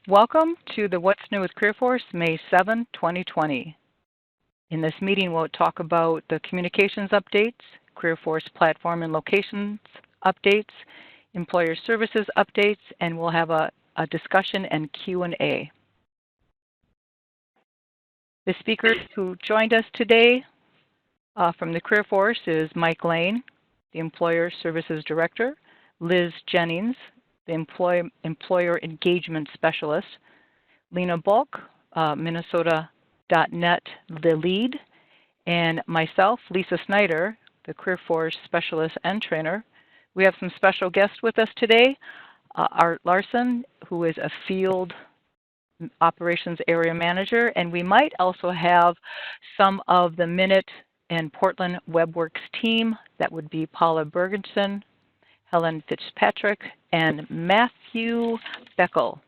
Welcome to the What's New with CareerForce, May 7, 2020. In this meeting, we'll talk about the communications updates, CareerForce platform and locations updates, employer services updates, and we'll have a discussion and Q&A. The speakers who joined us today from the CareerForce is Mike Lane, the Employer Services Director, Liz Jennings, the Employer Engagement Specialist, Lena Bulk, Minnesota.net, the lead, and myself, Lisa Snyder, the CareerForce Specialist and Trainer. We have some special guests with us today. Art Larson, who is a Field Operations Area Manager, and we might also have some of the Minute and Portland WebWorks team. That would be Paula Bergenson, Helen Fitzpatrick, and Matthew Beckel.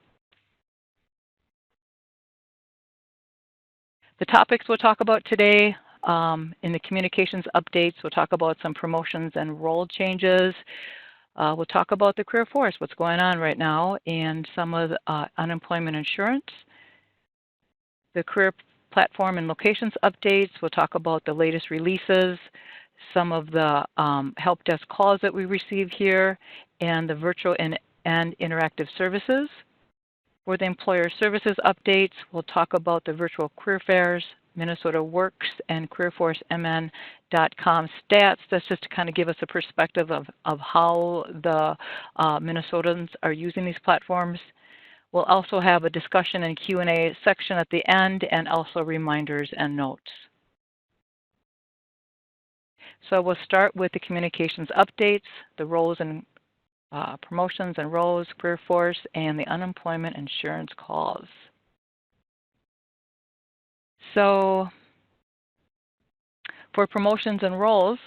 The topics we'll talk about today in the communications updates, we'll talk about some promotions and role changes. We'll talk about the CareerForce, what's going on right now, and some of the unemployment insurance. The career platform and locations updates, we'll talk about the latest releases, some of the help desk calls that we receive here, and the virtual and interactive services. For the employer services updates, we'll talk about the virtual career fairs, Minnesota Works, and CareerForceMN.com stats. That's just to kind of give us a perspective of how the Minnesotans are using these platforms. We'll also have a discussion and Q&A section at the end, and also reminders and notes. So we'll start with the communications updates, the roles and promotions and roles, CareerForce, and the unemployment insurance calls. So for promotions and roles,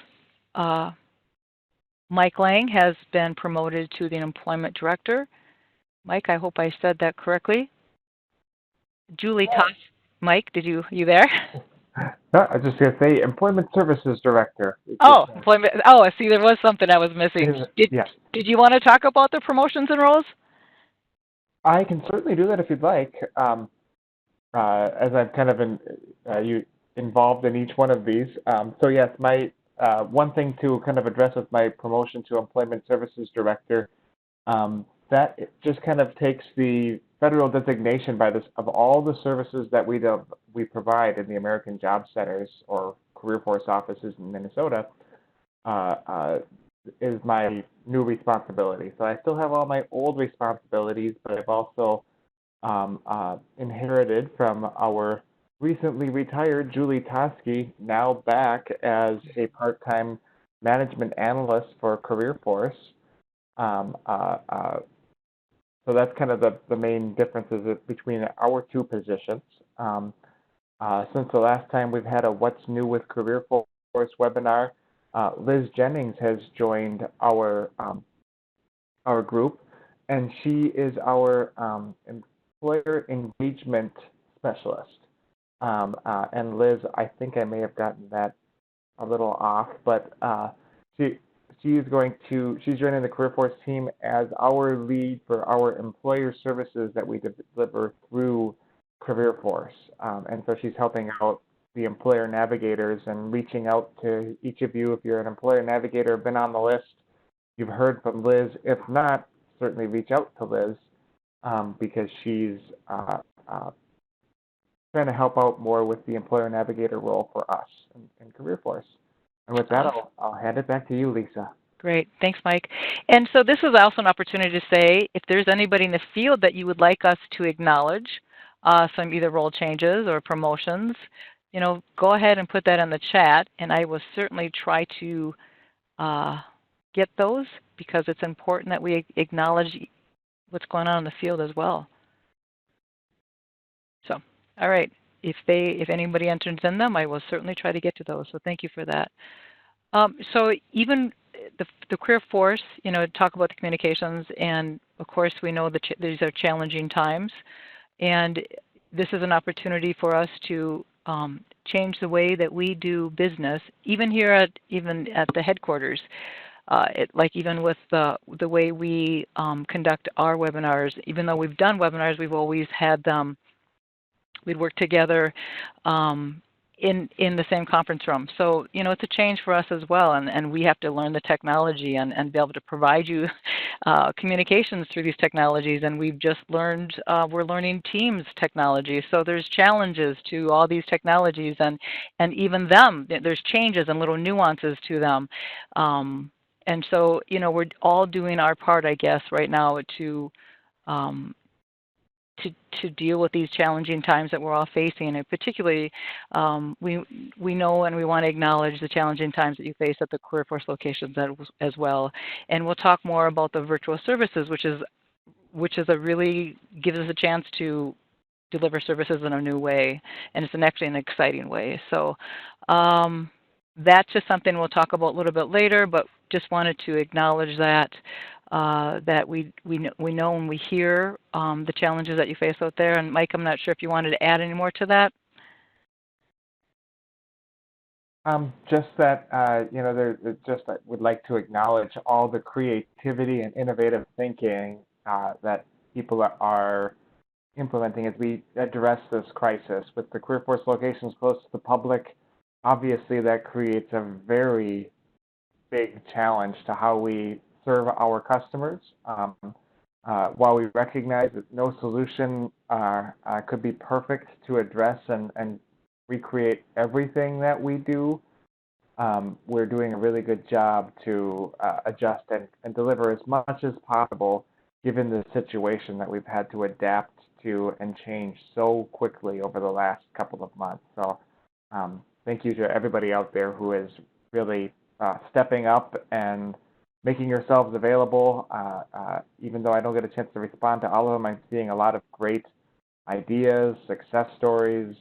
Mike Lang has been promoted to the Employment Director. Mike, I hope I said that correctly. Julie Toss. Mike, you there? No, I was just going to say Employment Services Director. Oh, I see there was something I was missing. Did you want to talk about the promotions and roles? I can certainly do that if you'd like. As I'm kind of involved in each one of these. So yes, my one thing to kind of address with my promotion to Employment Services Director, that just kind of takes the federal designation of all the services that we provide in the American Job Centers or CareerForce offices in Minnesota is my new responsibility. So I still have all my old responsibilities, but I've also inherited from our recently retired Julie Toski, now back as a part-time management analyst for CareerForce. So that's kind of the main differences between our two positions. Since the last time we've had a What's New with CareerForce webinar, Liz Jennings has joined our group, and she is our employer engagement specialist. And Liz, I think I may have gotten that a little off, but she's joining the CareerForce team as our lead for our employer services that we deliver through CareerForce. And so she's helping out the employer navigators and reaching out to each of you. If you're an employer navigator, been on the list, you've heard from Liz. If not, certainly reach out to Liz because she's trying to help out more with the employer navigator role for us in CareerForce. And with that, I'll hand it back to you, Lisa. Great. Thanks, Mike. And so this is also an opportunity to say, if there's anybody in the field that you would like us to acknowledge, some either role changes or promotions, go ahead and put that in the chat, and I will certainly try to get those because it's important that we acknowledge what's going on in the field as well. So, all right. If anybody enters in them, I will certainly try to get to those. So thank you for that. So even the CareerForce, talk about the communications, and of course we know that these are challenging times, and this is an opportunity for us to change the way that we do business, even here at the headquarters. Like even with the way we conduct our webinars, even though we've done webinars, we've always had them, we'd work together in the same conference room. So, it's a change for us as well, and we have to learn the technology and be able to provide you communications through these technologies. And we've just learned, we're learning Teams technology. So there's challenges to all these technologies, and even them, there's changes and little nuances to them. And so, we're all doing our part, I guess, right now um, to deal with these challenging times that we're all facing, and particularly we know and we want to acknowledge the challenging times that you face at the CareerForce locations as well. And we'll talk more about the virtual services, which is a really gives us a chance to deliver services in a new way, and it's actually an exciting way. So that's just something we'll talk about a little bit later, but just wanted to acknowledge that that we know and we hear the challenges that you face out there. And Mike, I'm not sure if you wanted to add any more to that. Just that, I would like to acknowledge all the creativity and innovative thinking that people are implementing as we address this crisis. With the CareerForce locations close to the public, obviously that creates a very big challenge to how we serve our customers. While we recognize that no solution could be perfect to address and recreate everything that we do, we're doing a really good job to adjust and deliver as much as possible given the situation that we've had to adapt to and change so quickly over the last couple of months. So thank you to everybody out there who is really stepping up and making yourselves available. Even though I don't get a chance to respond to all of them, I'm seeing a lot of great ideas, success stories.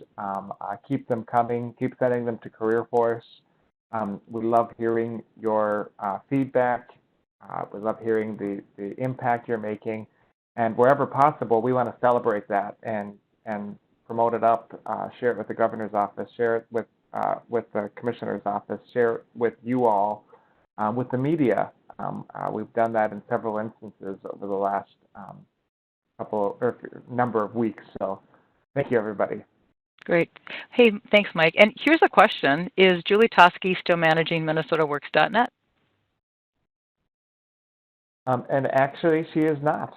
Keep them coming. Keep sending them to CareerForce. We love hearing your feedback. We love hearing the impact you're making. And wherever possible, we want to celebrate that and promote it up, share it with the governor's office, share it with the commissioner's office, share it with you all, with the media. We've done that in several instances over the last number of weeks. So thank you, everybody. Great. Hey, thanks, Mike. And here's a question. Is Julie Toski still managing MinnesotaWorks.net? And actually, she is not.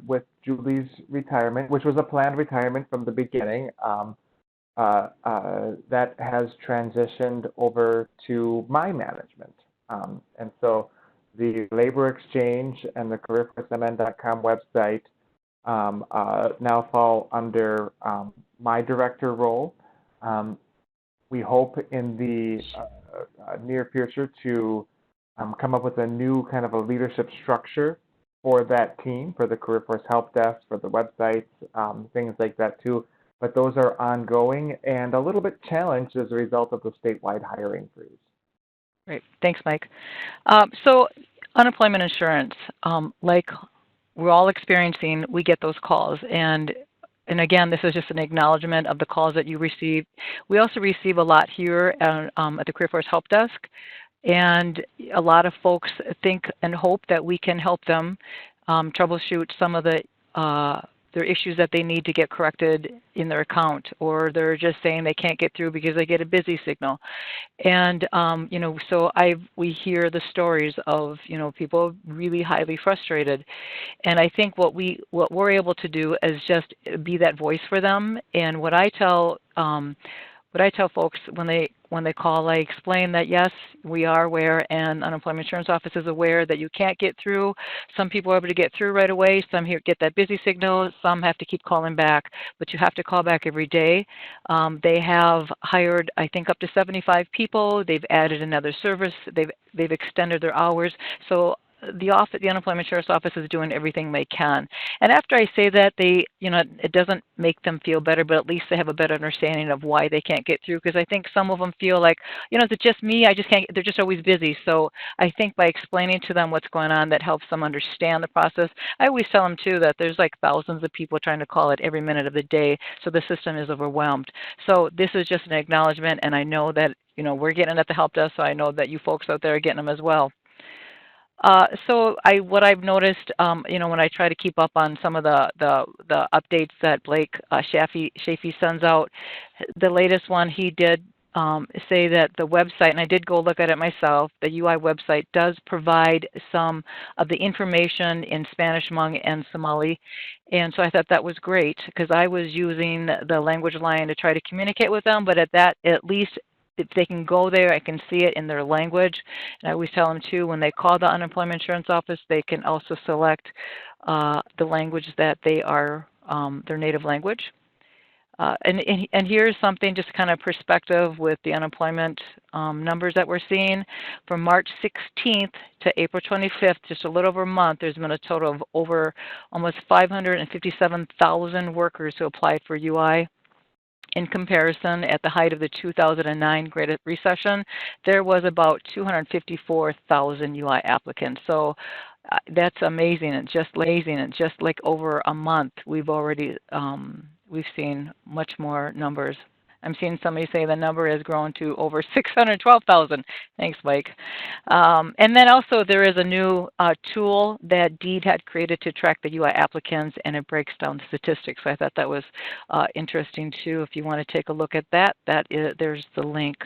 With Julie's retirement, which was a planned retirement from the beginning, that has transitioned over to my management. And so the Labor Exchange and the CareerForceMN.com website now fall under my director role. We hope in the near future to come up with a new kind of a leadership structure for that team, for the CareerForce Help Desk, for the websites, things like that too. But those are ongoing and a little bit challenged as a result of the statewide hiring freeze. Great. Thanks, Mike. So unemployment insurance, like we're all experiencing, we get those calls. And again, this is just an acknowledgement of the calls that you receive. We also receive a lot here at the CareerForce Help Desk. And a lot of folks think and hope that we can help them troubleshoot some of their issues that they need to get corrected in their account, or they're just saying they can't get through because they get a busy signal. And so we hear the stories of people really highly frustrated. And I think what we're able to do is just be that voice for them. And what I tell folks when they call, I explain that yes, we are aware, and Unemployment Insurance Office is aware that you can't get through. Some people are able to get through right away. Some here get that busy signal. Some have to keep calling back, but you have to call back every day. They have hired, I think, up to 75 people. They've added another service. They've extended their hours. So the Unemployment Insurance Office is doing everything they can. And after I say that, it doesn't make them feel better, but at least they have a better understanding of why they can't get through. Because I think some of them feel like, is it just me? I just can't. They're just always busy. So I think by explaining to them what's going on, that helps them understand the process. I always tell them too that there's like thousands of people trying to call it every minute of the day, so the system is overwhelmed. So this is just an acknowledgement, and I know that we're getting it at the help desk, so I know that you folks out there are getting them as well. So what I've noticed, you know, when I try to keep up on some of the updates that Blake Shafee sends out, the latest one he did say that the website, and I did go look at it myself, the UI website does provide some of the information in Spanish, Hmong, and Somali. And so I thought that was great because I was using the language line to try to communicate with them, but at least if they can go there, I can see it in their language. And I always tell them too, when they call the unemployment insurance office, they can also select the language that they are, their native language. And here's something, just kind of perspective with the unemployment numbers that we're seeing. From March 16th to April 25th, just a little over a month, there's been a total of over almost 557,000 workers who applied for UI. In comparison, at the height of the 2009 Great Recession, there was about 254,000 UI applicants. So that's amazing, and just like over a month, we've already we've seen much more numbers. I'm seeing somebody say the number has grown to over 612,000. Thanks, Mike. And then also there is a new tool that Deed had created to track the UI applicants, and it breaks down the statistics. So I thought that was interesting too. If you want to take a look at that, there's the link.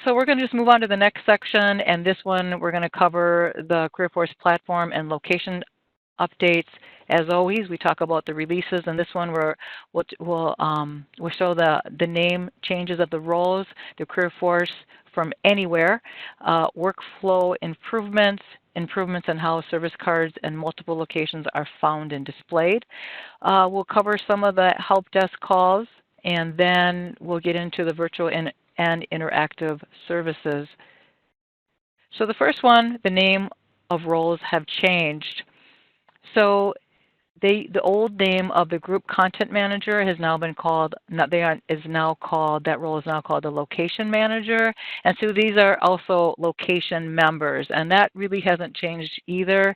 So we're going to just move on to the next section, and this one we're going to cover the CareerForce platform and location updates. As always, we talk about the releases, and this one we'll show the name changes of the roles, the CareerForce from anywhere, workflow improvements, improvements in how service cards and multiple locations are found and displayed. We'll cover some of the help desk calls, and then we'll get into the virtual and interactive services. So the first one, the name of roles have changed. So the old name of the group content manager has now been called, that role is now called the location manager. And so these are also location members, and that really hasn't changed either.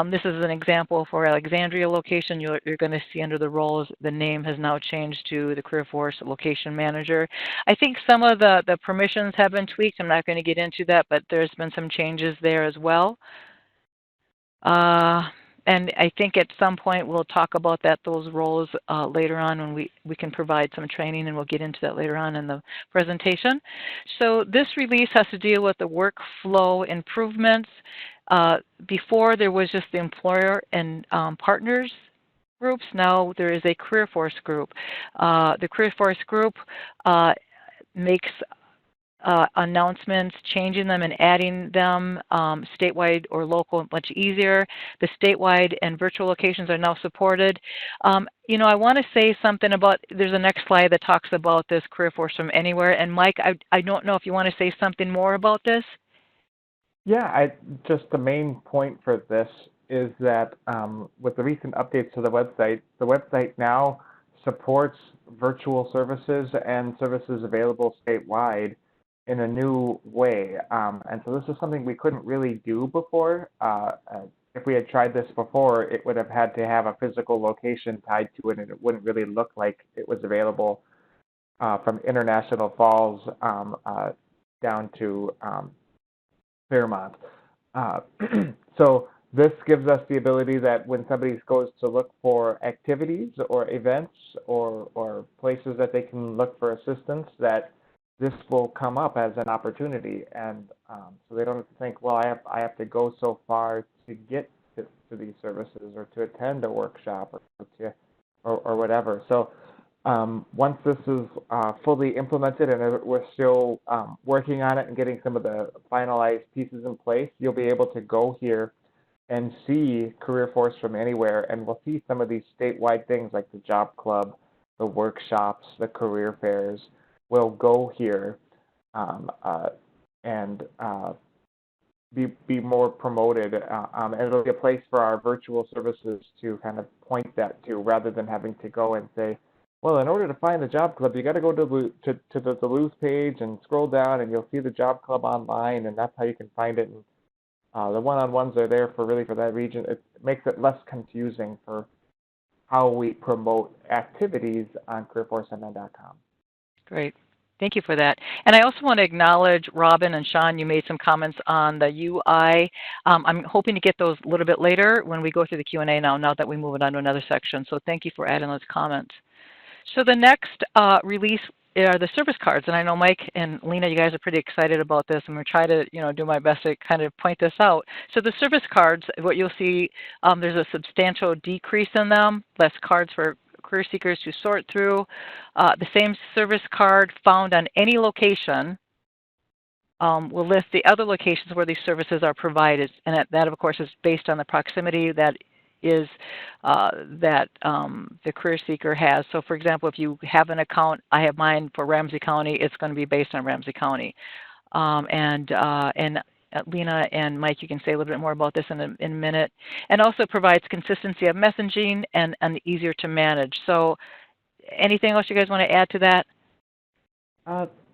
This is an example for Alexandria location. You're going to see under the roles, the name has now changed to the CareerForce location manager. I think some of the permissions have been tweaked. I'm not going to get into that, but there's been some changes there as well. And I think at some point we'll talk about those roles later on when we can provide some training, and we'll get into that later on in the presentation. So this release has to deal with the workflow improvements. Before there was just the employer and partners groups. Now there is a CareerForce group. The CareerForce group makes announcements, changing them and adding them statewide or local much easier. The statewide and virtual locations are now supported. You know, I want to say something about, there's a next slide that talks about this CareerForce from anywhere. And Mike, I don't know if you want to say something more about this. Yeah, just the main point for this is that with the recent updates to the website now supports virtual services and services available statewide in a new way. And so this is something we couldn't really do before. If we had tried this before, it would have had to have a physical location tied to it, and it wouldn't really look like it was available from International Falls down to Fairmont. So this gives us the ability that when somebody goes to look for activities or events or places that they can look for assistance, that this will come up as an opportunity, and so they don't have to think, well, I have to go so far to get to these services or to attend a workshop or whatever. So once this is fully implemented, and we're still working on it and getting some of the finalized pieces in place, you'll be able to go here and see CareerForce from anywhere, and we'll see some of these statewide things like the job club, the workshops, the career fairs. Will go here and be more promoted, and it'll be a place for our virtual services to kind of point that to, rather than having to go and say, well, in order to find the job club, you got to go to the Duluth page and scroll down, and you'll see the job club online, and that's how you can find it. And the one-on-ones are there for that region. It makes it less confusing for how we promote activities on CareerForceMN.com. Great. Thank you for that. And I also want to acknowledge Robin and Sean, you made some comments on the UI. I'm hoping to get those a little bit later when we go through the Q&A now that we move it on to another section. So thank you for adding those comments. So the next release are the service cards. And I know Mike and Lena, you guys are pretty excited about this. I'm going to try to do my best to kind of point this out. So the service cards, what you'll see, there's a substantial decrease in them, less cards for career seekers to sort through. The same service card found on any location will list the other locations where these services are provided. And that of course, is based on the proximity that is the career seeker has. So for example, if you have an account, I have mine for Ramsey County, it's going to be based on Ramsey County. Lena and Mike, you can say a little bit more about this in a minute. And also provides consistency of messaging and easier to manage. So anything else you guys want to add to that?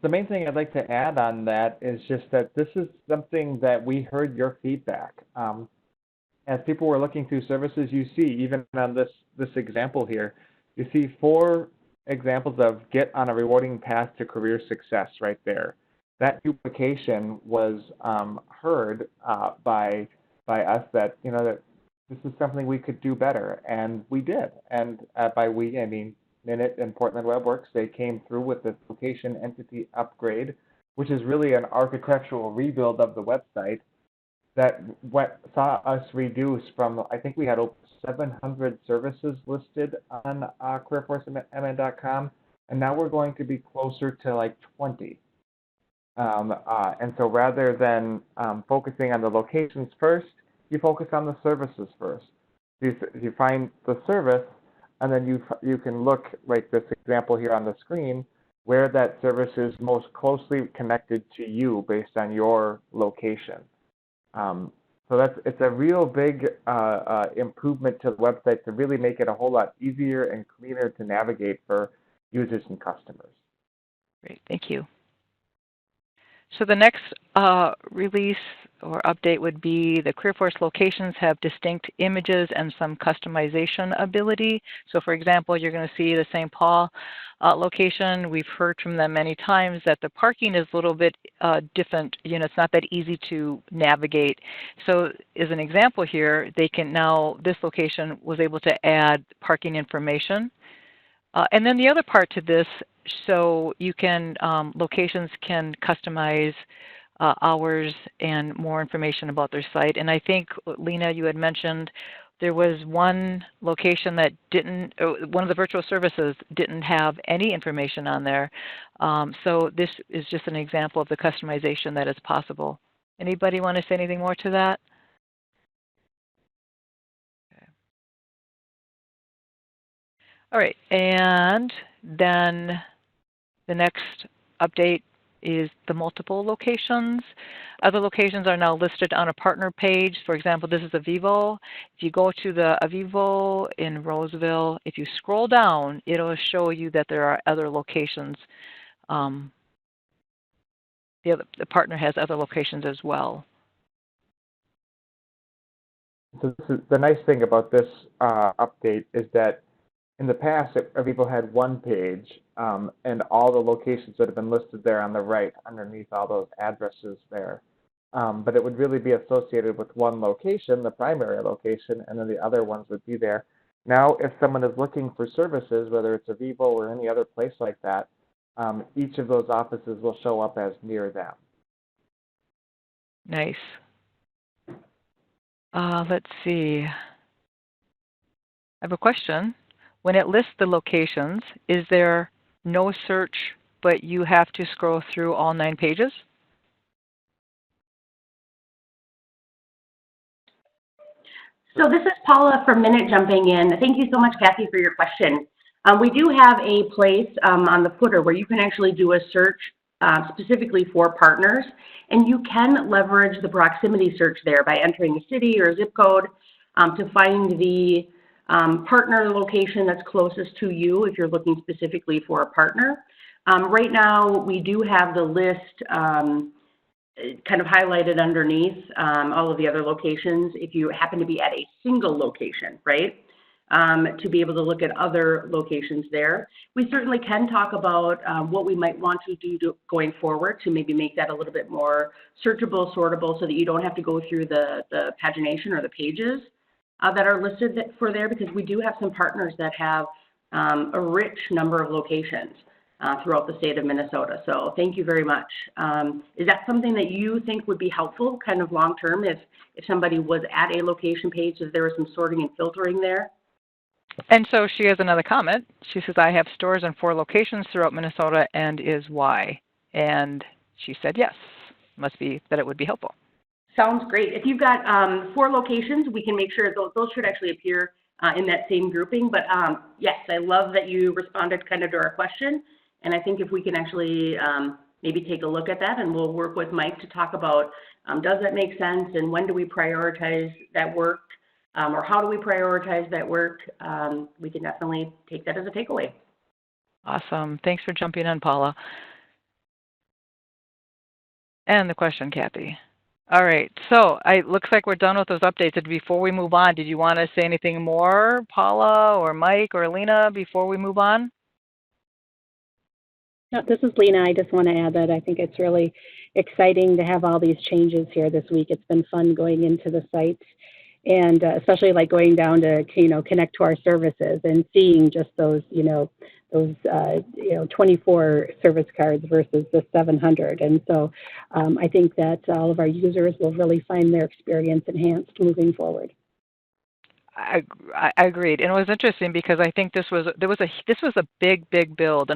The main thing I'd like to add on that is just that this is something that we heard your feedback. As people were looking through services, you see, even on this example here, you see 4 examples of get on a rewarding path to career success right there. That duplication was heard by us that, that this is something we could do better, and we did. And by we, I mean Minute and Portland WebWorks. They came through with this location entity upgrade, which is really an architectural rebuild of the website that saw us reduce from, I think we had over 700 services listed on CareerForceMay.com, and now we're going to be closer to like 20. And so rather than focusing on the locations first, you focus on the services first. You find the service, and then you can look, like this example here on the screen, where that service is most closely connected to you based on your location. So it's a real big improvement to the website to really make it a whole lot easier and cleaner to navigate for users and customers. Great, thank you. So the next release or update would be the CareerForce locations have distinct images and some customization ability. So for example, you're going to see the St. Paul location. We've heard from them many times that the parking is a little bit different. It's not that easy to navigate. So as an example here, they can now, this location was able to add parking information. And then the other part to this, so you can, locations can customize hours and more information about their site. And I think, Lena, you had mentioned there was one location that didn't, one of the virtual services didn't have any information on there. So this is just an example of the customization that is possible. Anybody want to say anything more to that? All right, and then the next update is the multiple locations. Other locations are now listed on a partner page. For example, this is Avivo. If you go to the Avivo in Roseville, if you scroll down, it'll show you that there are other locations. The partner has other locations as well. So this is, the nice thing about this update is that in the past, Avivo had one page and all the locations that have been listed there on the right underneath all those addresses there. But it would really be associated with one location, the primary location, and then the other ones would be there. Now, if someone is looking for services, whether it's Avivo or any other place like that, each of those offices will show up as near them. Nice. Let's see. I have a question. When it lists the locations, is there no search, but you have to scroll through all 9 pages? So this is Paula from Minute jumping in. Thank you so much, Kathy, for your question. We do have a place on the footer where you can actually do a search specifically for partners, and you can leverage the proximity search there by entering a city or zip code to find the partner location that's closest to you if you're looking specifically for a partner. Right now, we do have the list kind of highlighted underneath all of the other locations if you happen to be at a single location, right? to be able to look at other locations there. We certainly can talk about what we might want to do going forward to maybe make that a little bit more searchable, sortable, so that you don't have to go through the pagination or the pages that are listed for there, because we do have some partners that have a rich number of locations throughout the state of Minnesota. So thank you very much. Is that something that you think would be helpful kind of long term if somebody was at a location page, if there was some sorting and filtering there? And so she has another comment. She says, I have stores in 4 locations throughout Minnesota, and is why? And she said yes. Must be that it would be helpful. Sounds great. If you've got 4 locations, we can make sure those should actually appear in that same grouping. But yes, I love that you responded kind of to our question. And I think if we can actually maybe take a look at that, and we'll work with Mike to talk about does that make sense, and when do we prioritize that work, or how do we prioritize that work, we can definitely take that as a takeaway. Awesome. Thanks for jumping in, Paula. And the question, Kathy. All right, so it looks like we're done with those updates. And before we move on, did you want to say anything more, Paula or Mike or Alina, before we move on? No, this is Lena. I just want to add that I think it's really exciting to have all these changes here this week. It's been fun going into the site, and especially like going down to connect to our services and seeing just those 24 service cards versus the 700. And so I think that all of our users will really find their experience enhanced moving forward. I agreed, and it was interesting because I think this was a big build,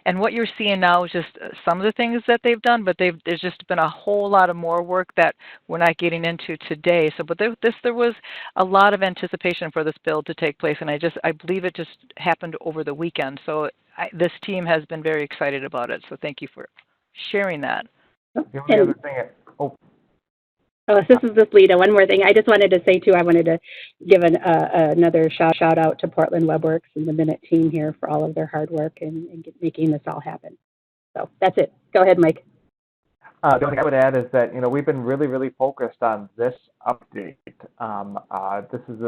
and what you're seeing now is just some of the things that they've done, but there's just been a whole lot of more work that we're not getting into today. So, but there was a lot of anticipation for this build to take place, and I believe it just happened over the weekend. So this team has been very excited about it. So thank you for sharing that. The only other thing, This is just Lita. One more thing. I just wanted to say, too, I wanted to give another shout out to Portland WebWorks and the Minute team here for all of their hard work and making this all happen. So that's it. Go ahead, Mike. The only thing I would add is that, we've been really focused on this update. This is,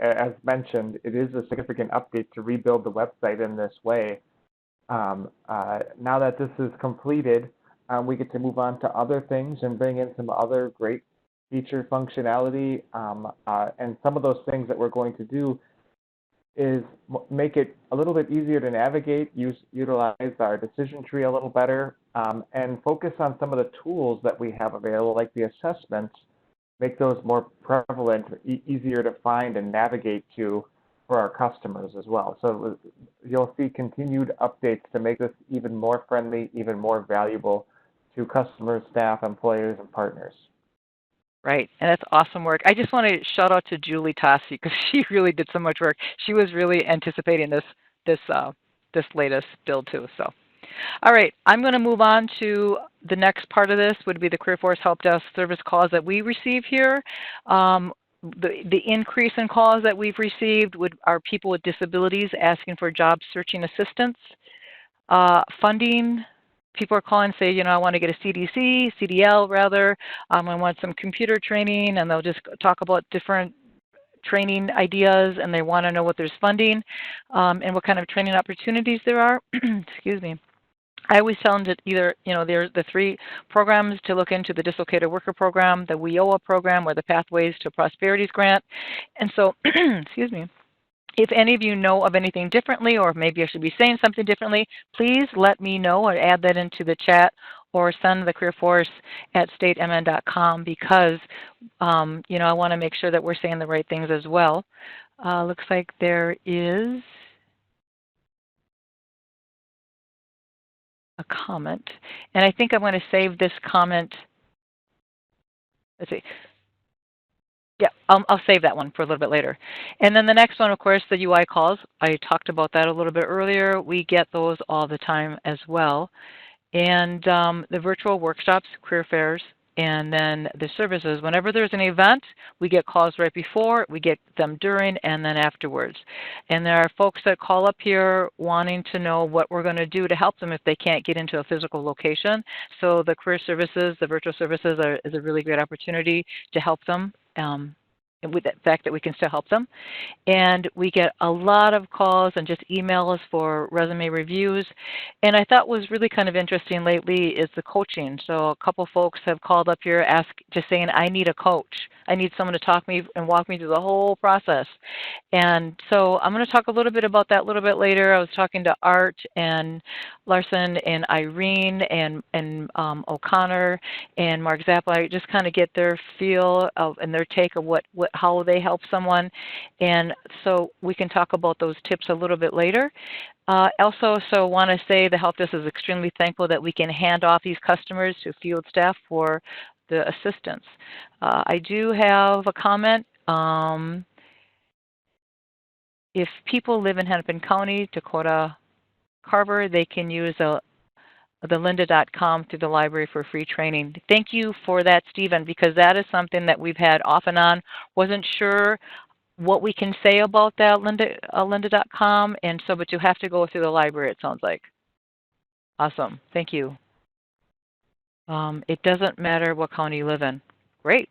as mentioned, it is a significant update to rebuild the website in this way. Now that this is completed, we get to move on to other things and bring in some other great feature functionality, and some of those things that we're going to do is make it a little bit easier to navigate, utilize our decision tree a little better, and focus on some of the tools that we have available, like the assessments, make those more prevalent, easier to find and navigate to for our customers as well. So you'll see continued updates to make this even more friendly, even more valuable to customers, staff, employers, and partners. Right, and that's awesome work. I just want to shout out to Julie Tassi because she really did so much work. She was really anticipating this latest build too. So, all right, I'm going to move on to the next part of this. Would be the CareerForce Help Desk service calls that we receive here. The increase in calls that we've received are people with disabilities asking for job searching assistance, funding. People are calling and say, I want to get a CDL rather. I want some computer training, and they'll just talk about different training ideas, and they want to know what there's funding and what kind of training opportunities there are. Excuse me. I always tell them that either, there's the 3 programs to look into: the Dislocated Worker Program, the WIOA program, or the Pathways to Prosperities Grant. And so, excuse me. If any of you know of anything differently, or maybe I should be saying something differently, please let me know or add that into the chat, or send the CareerForce@statemn.com, because, I want to make sure that we're saying the right things as well. Looks like there is a comment, and I think I'm going to save this comment. Let's see. Yeah, I'll save that one for a little bit later. And then the next one, of course, the UI calls. I talked about that a little bit earlier. We get those all the time as well. And the virtual workshops, career fairs, and then the services. Whenever there's an event, we get calls right before, we get them during, and then afterwards. And there are folks that call up here wanting to know what we're going to do to help them if they can't get into a physical location. So the career services, the virtual services is a really great opportunity to help them with the fact that we can still help them. And we get a lot of calls and just emails for resume reviews. And I thought was really kind of interesting lately is the coaching. So a couple folks have called up here just saying, I need a coach. I need someone to talk me and walk me through the whole process. And so I'm going to talk a little bit about that a little bit later. I was talking to Art and Larson and Irene and O'Connor and Mark Zappa. I just kind of get their feel of and their take of how they help someone. And so we can talk about those tips a little bit later. Also want to say the help desk is extremely thankful that we can hand off these customers to field staff for the assistance. I do have a comment. If people live in Hennepin County, Dakota Carver, they can use the lynda.com through the library for free training. Thank you for that, Stephen, because that is something that we've had off and on. Wasn't sure what we can say about that, lynda.com, and so, but you have to go through the library, it sounds like. Awesome. Thank you. It doesn't matter what county you live in. Great.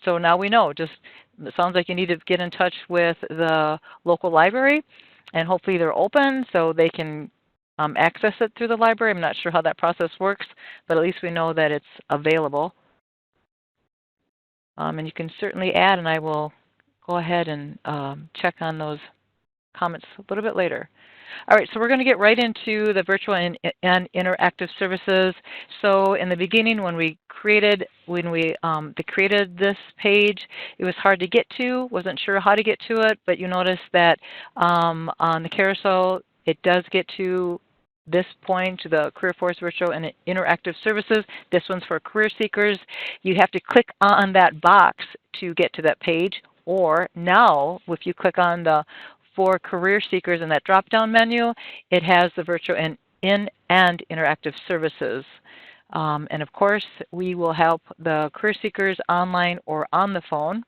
So now we know. Just it sounds like you need to get in touch with the local library, and hopefully they're open so they can access it through the library. I'm not sure how that process works, but at least we know that it's available. And you can certainly add, and I will go ahead and check on those comments a little bit later. All right, so we're going to get right into the virtual and interactive services. So in the beginning, when we created this page, it was hard to get to. Wasn't sure how to get to it, but you notice that on the carousel, it does get to this point, to the CareerForce Virtual and Interactive Services. This one's for career seekers. You have to click on that box to get to that page. Or now, if you click on the for career seekers in that drop-down menu, it has the virtual and interactive services. And of course, we will help the career seekers online or on the phone.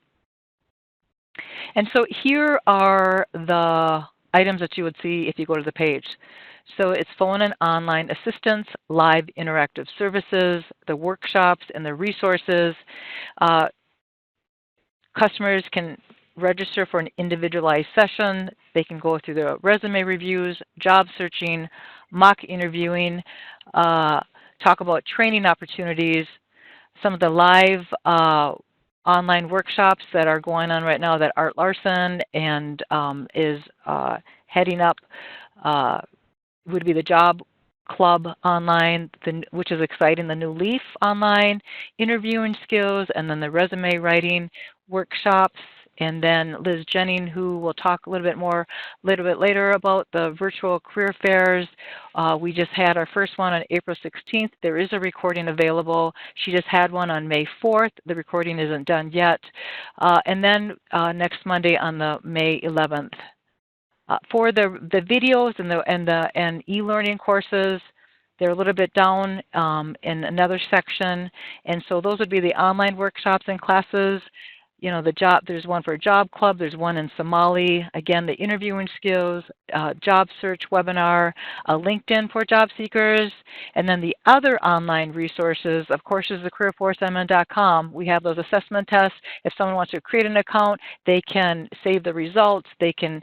And so here are the items that you would see if you go to the page. So it's phone and online assistance, live interactive services, the workshops and the resources. Customers can register for an individualized session. They can go through the resume reviews, job searching, mock interviewing, talk about training opportunities, some of the live online workshops that are going on right now that Art Larson and is heading up would be the Job Club online, which is exciting, the new Leaf online, interviewing skills, and then the resume writing workshops. And then Liz Jennings, who will talk a little bit later about the virtual career fairs. We just had our first one on April 16th. There is a recording available. She just had one on May 4th. The recording isn't done yet. And then next Monday on the May 11th. For the videos and e-learning courses, they're a little bit down in another section. And so those would be the online workshops and classes. You know, there's one for Job Club, there's one in Somali, again, the interviewing skills, job search webinar, LinkedIn for job seekers, and then the other online resources, of course, is the CareerForceMN.com. We have those assessment tests. If someone wants to create an account, they can save the results. They can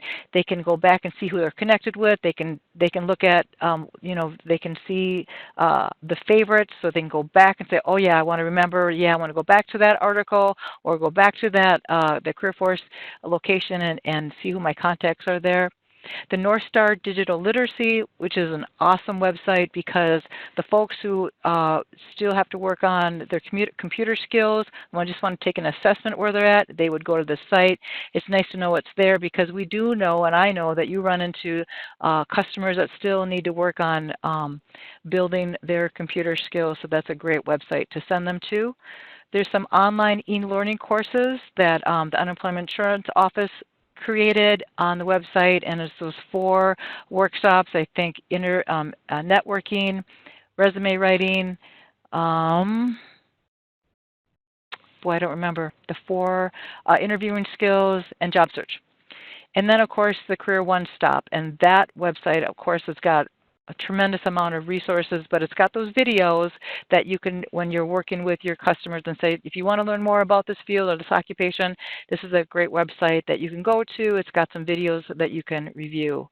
go back and see who they're connected with. They can look at, you know, they can see the favorites, so they can go back and say, oh yeah, I want to remember, yeah, I want to go back to that article, or go back to that the CareerForce location and see who my contacts are there. The North Star Digital Literacy, which is an awesome website because the folks who still have to work on their computer skills, just want to take an assessment where they're at, they would go to the site. It's nice to know it's there because we do know, and I know, that you run into customers that still need to work on building their computer skills, so that's a great website to send them to. There's some online e-learning courses that the Unemployment Insurance Office created on the website, and it's those 4 workshops, I think, networking, resume writing, boy, I don't remember, the 4 interviewing skills, and job search. And then, of course, the Career One Stop, and that website, of course, has got a tremendous amount of resources, but it's got those videos that you can, when you're working with your customers and say, if you want to learn more about this field or this occupation, this is a great website that you can go to. It's got some videos that you can review.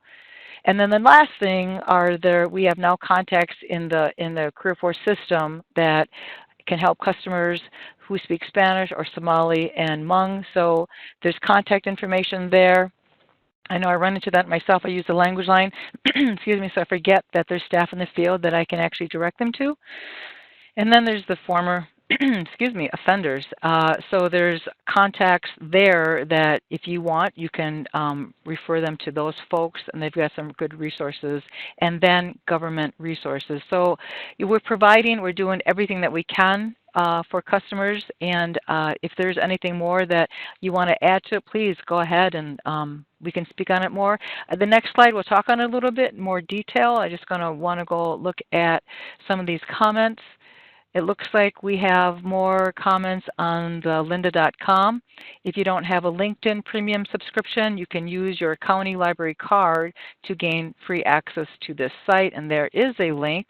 And then the last thing are we have now contacts in the CareerForce system that can help customers who speak Spanish or Somali and Hmong. So there's contact information there. I know I run into that myself. I use the language line, excuse me, so I forget that there's staff in the field that I can actually direct them to. And then there's the former, excuse me, offenders. So there's contacts there that if you want, you can refer them to those folks, and they've got some good resources, and then government resources. So we're doing everything that we can for customers, and if there's anything more that you want to add to it, please go ahead and we can speak on it more. The next slide, we'll talk on it a little bit more detail. I'm just going to want to go look at some of these comments. It looks like we have more comments on the lynda.com. If you don't have a LinkedIn premium subscription, you can use your county library card to gain free access to this site, and there is a link.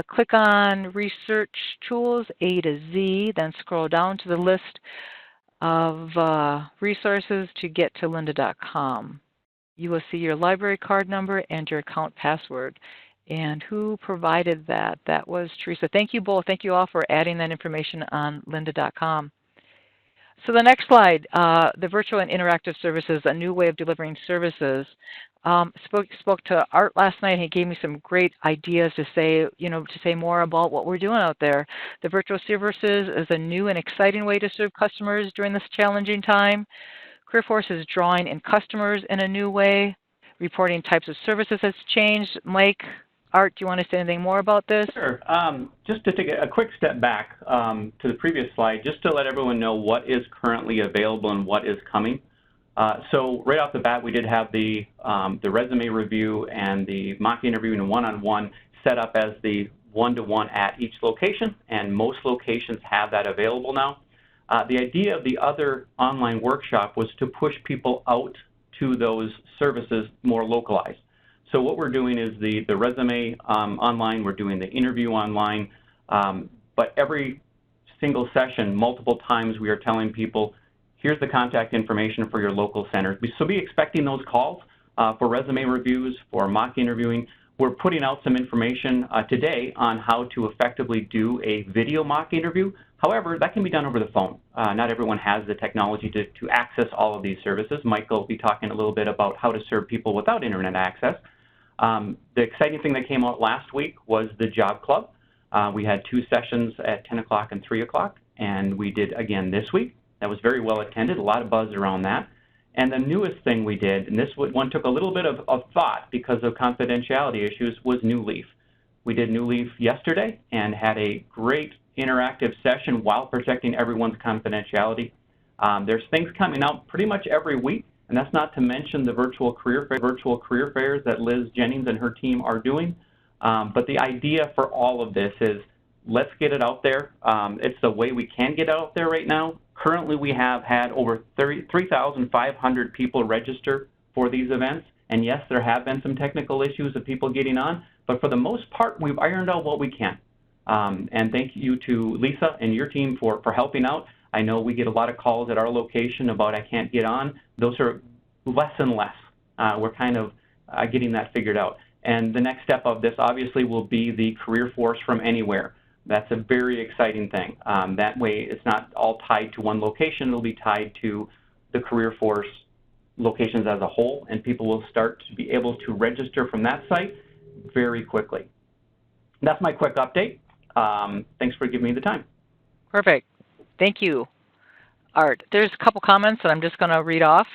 Click on Research Tools A to Z, then scroll down to the list of resources to get to lynda.com. You will see your library card number and your account password. And who provided that? That was Teresa. Thank you both. Thank you all for adding that information on lynda.com. So the next slide, the virtual and interactive services, a new way of delivering services. Spoke to Art last night. He gave me some great ideas to say more about what we're doing out there. The virtual services is a new and exciting way to serve customers during this challenging time. CareerForce is drawing in customers in a new way. Reporting types of services has changed. Mike, Art, do you want to say anything more about this? Sure. Just to take a quick step back to the previous slide, just to let everyone know what is currently available and what is coming. So right off the bat, we did have the resume review and the mock interview and one-on-one set up as the one-to-one at each location, and most locations have that available now. The idea of the other online workshop was to push people out to those services more localized. So what we're doing is the resume online, we're doing the interview online, but every single session, multiple times, we are telling people, here's the contact information for your local center. So be expecting those calls for resume reviews, for mock interviewing. We're putting out some information today on how to effectively do a video mock interview. However, that can be done over the phone. Not everyone has the technology to access all of these services. Mike will be talking a little bit about how to serve people without internet access. The exciting thing that came out last week was the Job Club. We had 2 sessions at 10 o'clock and 3 o'clock, and we did again this week. That was very well attended, a lot of buzz around that. And the newest thing we did, and this one took a little bit of thought because of confidentiality issues, was New Leaf. We did New Leaf yesterday and had a great interactive session while protecting everyone's confidentiality. There's things coming out pretty much every week, and that's not to mention the virtual career fairs that Liz Jennings and her team are doing. But the idea for all of this is, let's get it out there. It's the way we can get out there right now. Currently, we have had over 3,500 people register for these events. And yes, there have been some technical issues of people getting on, but for the most part, we've ironed out what we can. And thank you to Lisa and your team for helping out. I know we get a lot of calls at our location about I can't get on. Those are less and less. We're kind of getting that figured out. And the next step of this obviously will be the CareerForce from anywhere. That's a very exciting thing. That way it's not all tied to one location. It'll be tied to the CareerForce locations as a whole, and people will start to be able to register from that site very quickly. That's my quick update. Thanks for giving me the time. Perfect. Thank you, Art. There's a couple comments that I'm just going to read off.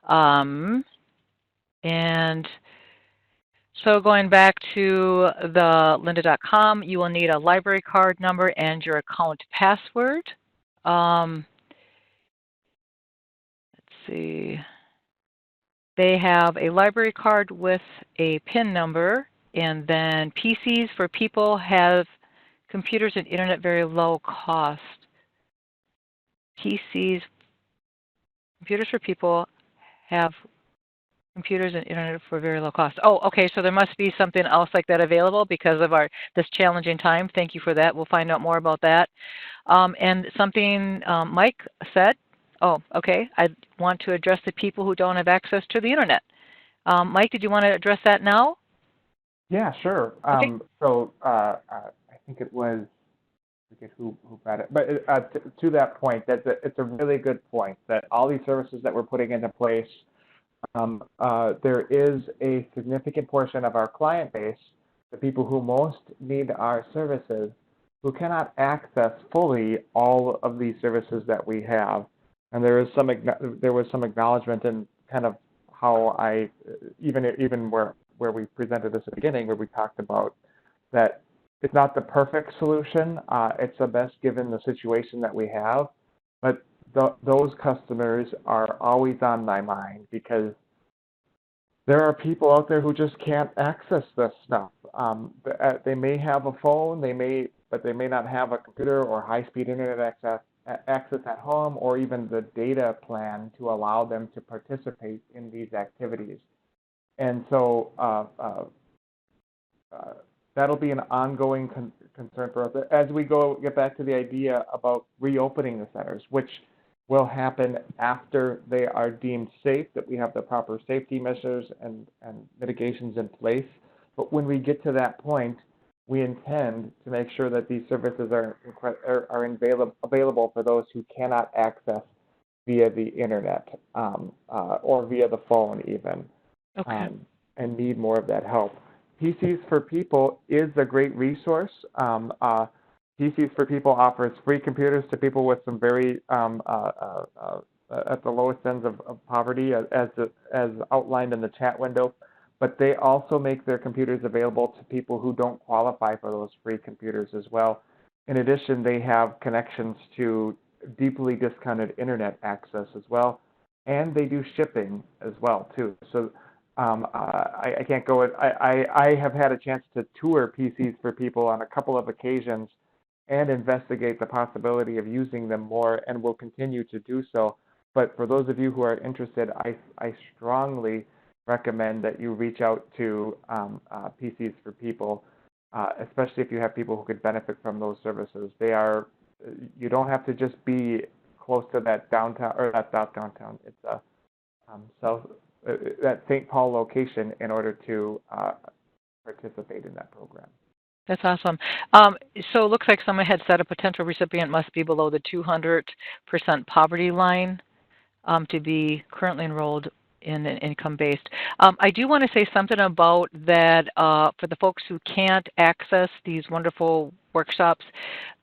And so going back to the lynda.com, you will need a library card number and your account password. Let's see. They have a library card with a PIN number, and then PCs for people have computers and internet very low cost. PCs, computers for people have Computers and internet for very low cost. Oh, okay, so there must be something else like that available because of this challenging time. Thank you for that. We'll find out more about that. And something Mike said, oh, okay, I want to address the people who don't have access to the internet. Mike, did you want to address that now? Yeah, sure. Okay. So I think it was, I forget who brought it, but to that point, it's a really good point that all these services that we're putting into place, there is a significant portion of our client base, the people who most need our services, who cannot access fully all of these services that we have. And there was some acknowledgement in kind of how even where we presented this at the beginning, where we talked about that it's not the perfect solution. It's the best given the situation that we have, but those customers are always on my mind because there are people out there who just can't access this stuff. They may have a phone, but they may not have a computer or high-speed internet access at home, or even the data plan to allow them to participate in these activities. And so that'll be an ongoing concern for us as we get back to the idea about reopening the centers, which will happen after they are deemed safe, that we have the proper safety measures and mitigations in place. But when we get to that point, we intend to make sure that these services are available for those who cannot access via the internet or via the phone even, Okay. and need more of that help. PCs for People is a great resource. PCs for People offers free computers to people with some very at the lowest ends of poverty, as outlined in the chat window. But they also make their computers available to people who don't qualify for those free computers as well. In addition, they have connections to deeply discounted internet access as well, and they do shipping as well too. So I can't go. I have had a chance to tour PCs for People on a couple of occasions and investigate the possibility of using them more, and will continue to do so. But for those of you who are interested, I strongly recommend that you reach out to PCs for People, especially if you have people who could benefit from those services. You don't have to just be close to that downtown, or not downtown, it's that St. Paul location in order to participate in that program. That's awesome. So it looks like someone had said a potential recipient must be below the 200% poverty line to be currently enrolled in an income-based. I do want to say something about that for the folks who can't access these wonderful workshops,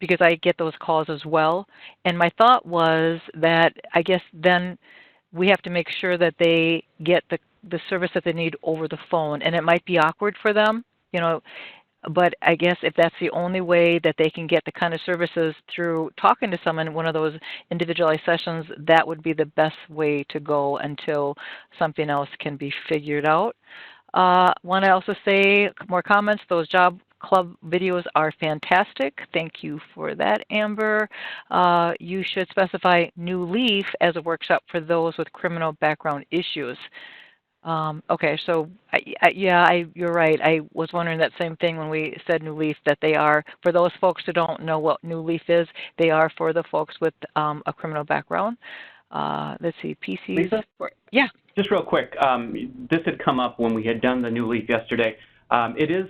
because I get those calls as well. And my thought was that I guess then we have to make sure that they get the service that they need over the phone. And it might be awkward for them, you know, but I guess if that's the only way that they can get the kind of services through talking to someone in one of those individualized sessions, that would be the best way to go until something else can be figured out. Want to also say more comments. Those job club videos are fantastic. Thank you for that, Amber. You should specify New Leaf as a workshop for those with criminal background issues. Okay, so you're right. I was wondering that same thing when we said New Leaf, that they are, for those folks who don't know what New Leaf is, they are for the folks with a criminal background. Let's see, PCs. Lisa? Yeah. Just real quick, this had come up when we had done the New Leaf yesterday. It is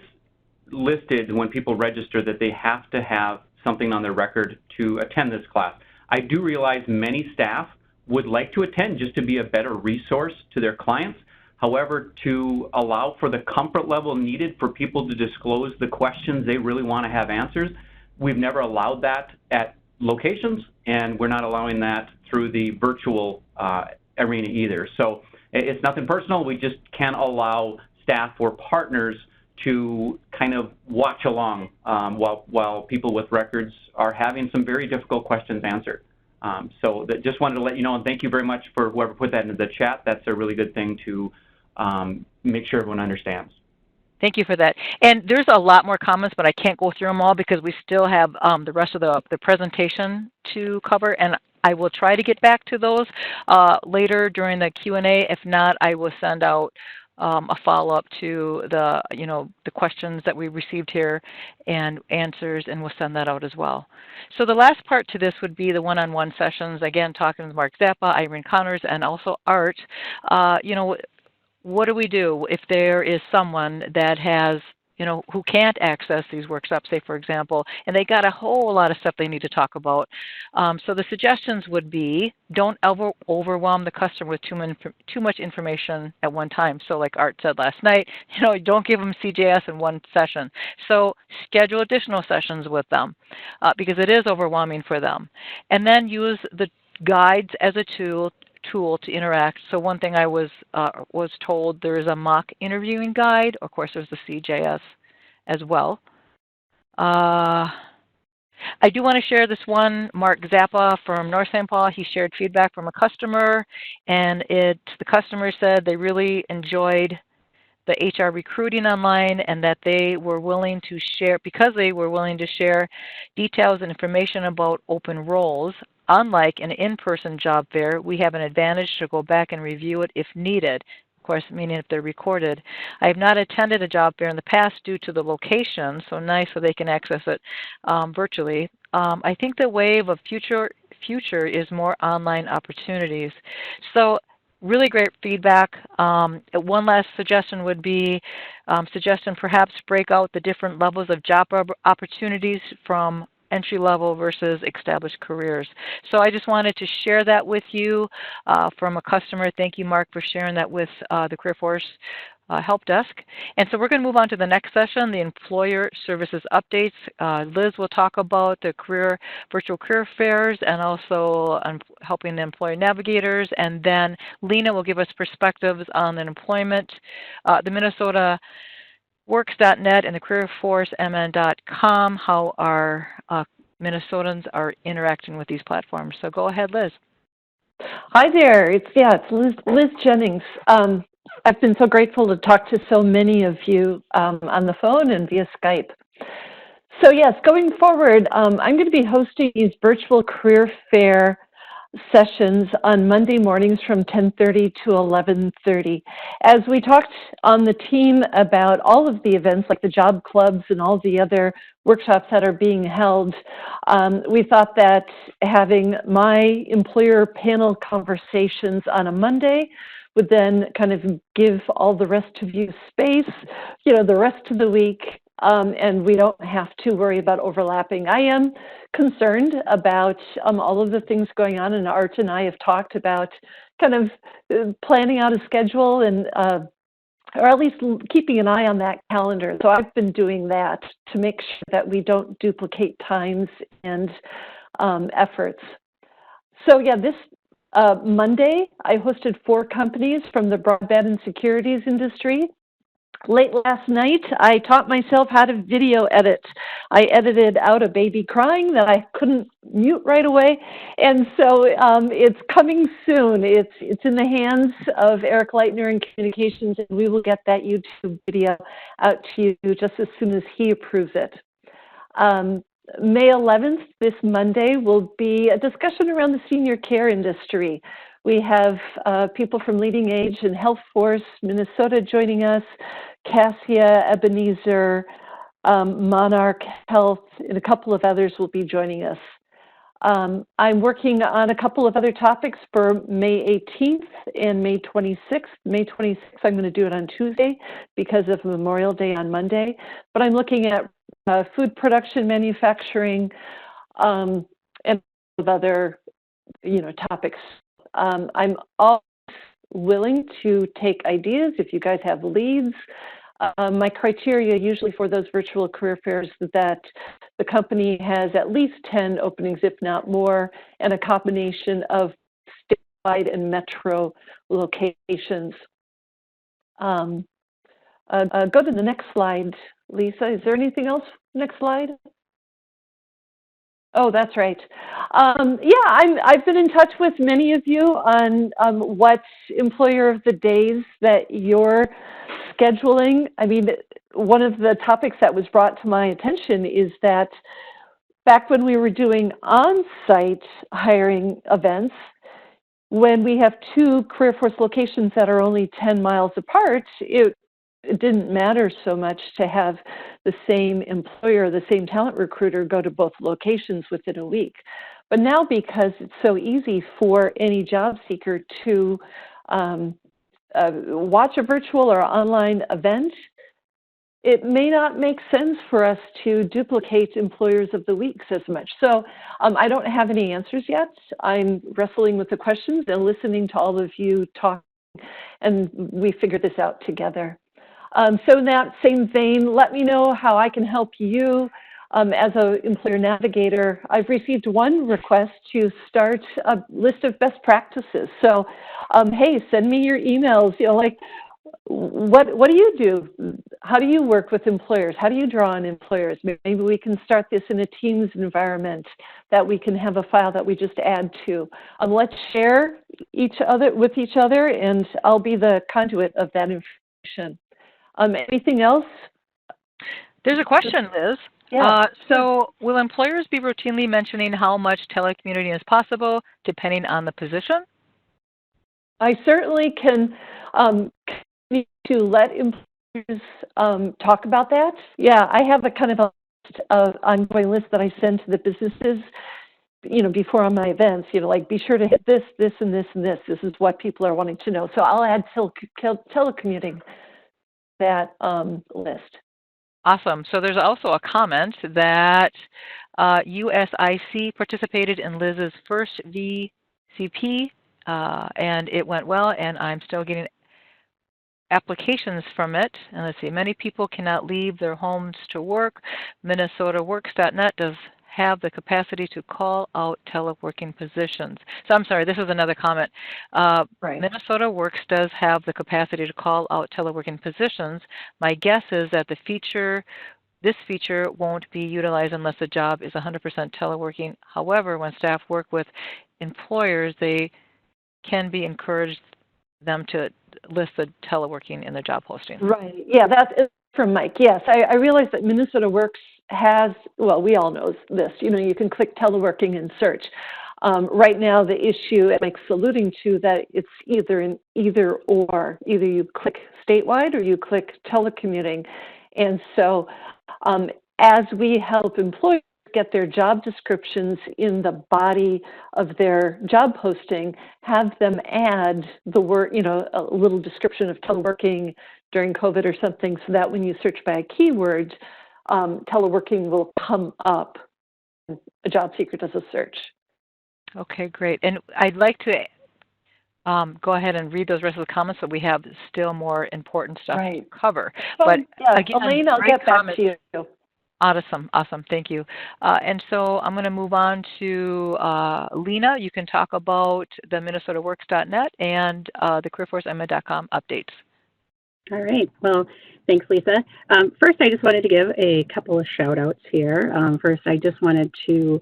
listed when people register that they have to have something on their record to attend this class. I do realize many staff would like to attend just to be a better resource to their clients. However, to allow for the comfort level needed for people to disclose the questions they really want to have answers, we've never allowed that at locations, and we're not allowing that through the virtual arena either. So it's nothing personal. We just can't allow staff or partners to kind of watch along while people with records are having some very difficult questions answered. So just wanted to let you know, and thank you very much for whoever put that into the chat. That's a really good thing to make sure everyone understands. Thank you for that. And there's a lot more comments, but I can't go through them all because we still have the rest of the presentation to cover. And I will try to get back to those later during the Q&A. If not, I will send out a follow-up to the, the questions that we received here and answers, and we'll send that out as well. So the last part to this would be the one-on-one sessions, again, talking with Mark Zappa, Irene Connors, and also Art. What do we do if there is someone that has, who can't access these workshops, say, for example, and they got a whole lot of stuff they need to talk about. So the suggestions would be, don't overwhelm the customer with too much information at one time. So like Art said last night, don't give them CJS in one session. So schedule additional sessions with them because it is overwhelming for them. And then use the guides as a tool to interact. So one thing I was told, there is a mock interviewing guide. Of course, there's the CJS as well. I do want to share this one, Mark Zappa from North St. Paul. He shared feedback from a customer, and the customer said they really enjoyed the HR recruiting online, and that they were willing to share, because they were willing to share details and information about open roles. Unlike an in-person job fair, we have an advantage to go back and review it if needed. Of course, meaning if they're recorded. I have not attended a job fair in the past due to the location, so nice so they can access it virtually. I think the wave of future is more online opportunities. So really great feedback. One last suggestion would be, perhaps break out the different levels of job opportunities from entry-level versus established careers. So I just wanted to share that with you from a customer. Thank you, Mark, for sharing that with the CareerForce Help Desk. And so we're going to move on to the next session, the employer services updates. Liz will talk about the virtual career fairs and also helping the employer navigators. And then Lena will give us perspectives on employment, the Minnesota Works.net and the CareerForceMN.com, how our Minnesotans are interacting with these platforms. So go ahead, Liz. Hi there. It's Liz Jennings. I've been so grateful to talk to so many of you on the phone and via Skype. So yes, going forward, I'm going to be hosting these virtual career fair sessions on Monday mornings from 10:30 to 11:30. As we talked on the team about all of the events like the job clubs and all the other workshops that are being held, we thought that having my employer panel conversations on a Monday would then kind of give all the rest of you space, the rest of the week, and we don't have to worry about overlapping. I am concerned about all of the things going on, and Art and I have talked about kind of planning out a schedule and or at least keeping an eye on that calendar. So I've been doing that to make sure that we don't duplicate times and efforts. So yeah, this Monday, I hosted 4 companies from the broadband and securities industry. Late last night, I taught myself how to video edit. I edited out a baby crying that I couldn't mute right away, and so it's coming soon. It's in the hands of Eric Leitner in Communications, and we will get that YouTube video out to you just as soon as he approves it. May 11th, this Monday, will be a discussion around the senior care industry. We have people from Leading Age and HealthForce Minnesota joining us, Cassia, Ebenezer, Monarch Health, and a couple of others will be joining us. I'm working on a couple of other topics for May 18th and May 26th. May 26th, I'm going to do it on Tuesday because of Memorial Day on Monday. But I'm looking at food production, manufacturing, and other, topics. I'm always willing to take ideas if you guys have leads. My criteria usually for those virtual career fairs is that the company has at least 10 openings, if not more, and a combination of statewide and metro locations. Go to the next slide, Lisa. Is there anything else? Next slide. Oh, that's right. Yeah, I've been in touch with many of you on what employer of the days that you're scheduling. I mean, one of the topics that was brought to my attention is that back when we were doing on-site hiring events, when we have two CareerForce locations that are only 10 miles apart, it didn't matter so much to have the same employer, the same talent recruiter go to both locations within a week. But now, because it's so easy for any job seeker to watch a virtual or online event, it may not make sense for us to duplicate employers of the weeks as much. So I don't have any answers yet. I'm wrestling with the questions and listening to all of you talk, and we figure this out together. So in that same vein, let me know how I can help you as an employer navigator. I've received one request to start a list of best practices. So hey, send me your emails, like, what do you do? How do you work with employers? How do you draw on employers? Maybe we can start this in a Teams environment that we can have a file that we just add to. Let's share with each other, and I'll be the conduit of that information. Anything else? There's a question, Liz. Yeah. So will employers be routinely mentioning how much telecommuting is possible depending on the position? I certainly can to let employers talk about that. Yeah, I have a kind of a ongoing list that I send to the businesses, before on my events, like, be sure to hit this, this, and this, and this. This is what people are wanting to know. So I'll add telecommuting that list. Awesome. So there's also a comment that USIC participated in Liz's first VCP, and it went well, and I'm still getting applications from it. And let's see, many people cannot leave their homes to work. MinnesotaWorks.net does have the capacity to call out teleworking positions. So I'm sorry, this is another comment. Right. Minnesota Works does have the capacity to call out teleworking positions. My guess is that this feature won't be utilized unless the job is 100% teleworking. However, when staff work with employers, they can be encouraged them to list the teleworking in their job posting. Right. Yeah, that is from Mike. Yes, I realize that Minnesota Works has, well, we all know this, you can click teleworking and search. Right now, the issue Mike's alluding to, that it's either or. Either you click statewide or you click telecommuting. And so as we help employers get their job descriptions in the body of their job posting, have them add the word, a little description of teleworking during COVID or something, so that when you search by a keyword, teleworking will come up. A job seeker does a search. Okay, great. And I'd like to go ahead and read those rest of the comments, but we have still more important stuff to cover. But yeah, again, Elaine, I'll get back to you. Awesome, thank you. And so I'm going to move on to Lena. You can talk about the MinnesotaWorks.net and the CareerForceMA.com updates. All right. Well, thanks, Lisa. First, I just wanted to give a couple of shout outs here. First, I just wanted to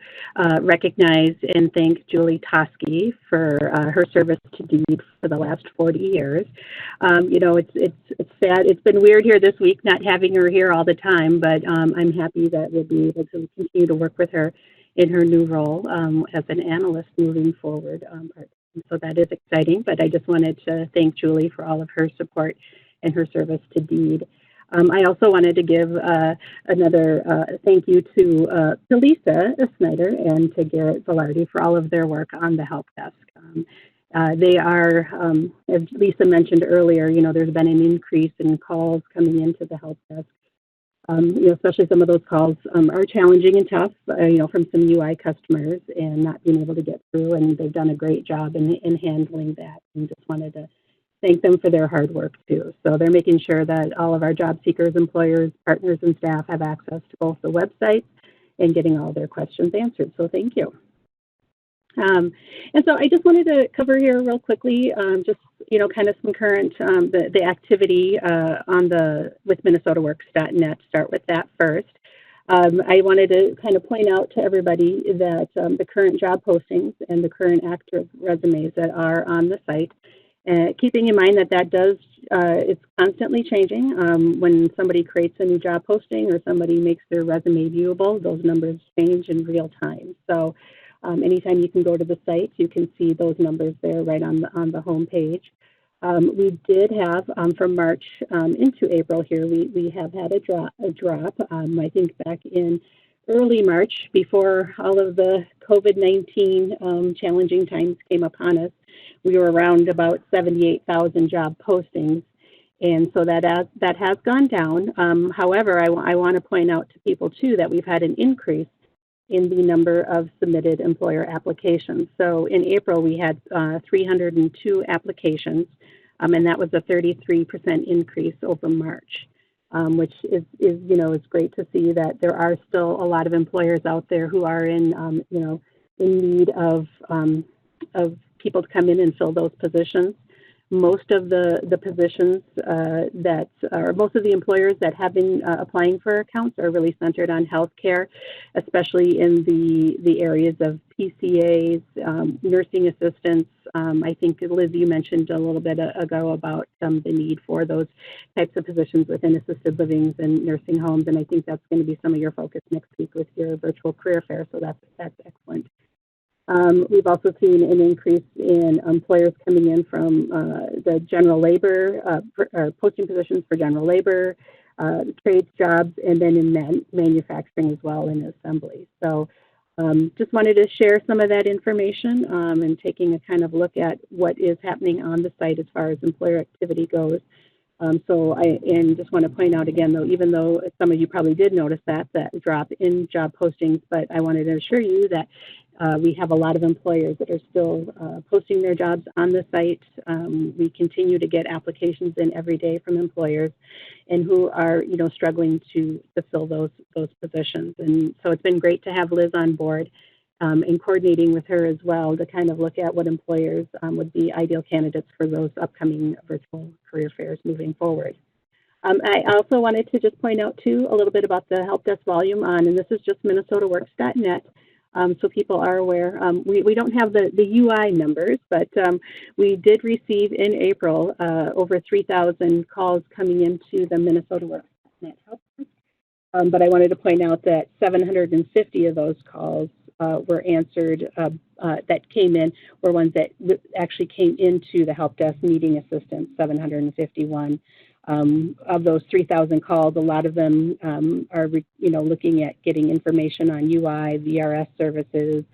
recognize and thank Julie Toski for her service to DEED for the last 40 years. It's sad. It's been weird here this week not having her here all the time, but I'm happy that we'll be able to continue to work with her in her new role as an analyst moving forward. So that is exciting, but I just wanted to thank Julie for all of her support and her service to DEED. I also wanted to give another thank you to Lisa Snyder and to Garrett Velarde for all of their work on the help desk. They are, as Lisa mentioned earlier, there's been an increase in calls coming into the help desk. Especially some of those calls are challenging and tough, from some UI customers and not being able to get through, and they've done a great job in handling that, and just wanted to thank them for their hard work too. So they're making sure that all of our job seekers, employers, partners, and staff have access to both the website and getting all their questions answered. So thank you. And so I just wanted to cover here real quickly, kind of some current, the activity with MinnesotaWorks.net. Start with that first. I wanted to kind of point out to everybody that the current job postings and the current active resumes that are on the site Keeping in mind that it's constantly changing. When somebody creates a new job posting or somebody makes their resume viewable, those numbers change in real time. So anytime you can go to the site, you can see those numbers there right on the home page. We did have, from March into April here, we have had a drop. I think back in early March, before all of the COVID-19 challenging times came upon us, we were around about 78,000 job postings. And so that has gone down. However, I want to point out to people too that we've had an increase in the number of submitted employer applications. So in April, we had 302 applications, and that was a 33% increase over March, which is great to see that there are still a lot of employers out there who are in need of people to come in and fill those positions. Most of the positions most of the employers that have been applying for accounts are really centered on healthcare, especially in the areas of PCAs, nursing assistants. I think, Liz, you mentioned a little bit ago about the need for those types of positions within assisted livings and nursing homes, and I think that's going to be some of your focus next week with your virtual career fair, so that's excellent. We've also seen an increase in employers coming in from the general labor, or posting positions for general labor, trades jobs, and then in manufacturing as well, in assembly. So just wanted to share some of that information and taking a kind of look at what is happening on the site as far as employer activity goes. And just want to point out again, though, even though some of you probably did notice that drop in job postings, but I wanted to assure you that we have a lot of employers that are still posting their jobs on the site. We continue to get applications in every day from employers and who are, struggling to fill those positions. And so it's been great to have Liz on board and coordinating with her as well to kind of look at what employers would be ideal candidates for those upcoming virtual career fairs moving forward. I also wanted to just point out, too, a little bit about the help desk volume and this is just minnesotaworks.net. So people are aware. We don't have the UI numbers, but we did receive in April over 3,000 calls coming into the Minnesota Works.net help desk. But I wanted to point out that 750 of those calls were answered that came in were ones that actually came into the help desk needing assistance, 751. Of those 3,000 calls, a lot of them are, looking at getting information on UI, VRS services,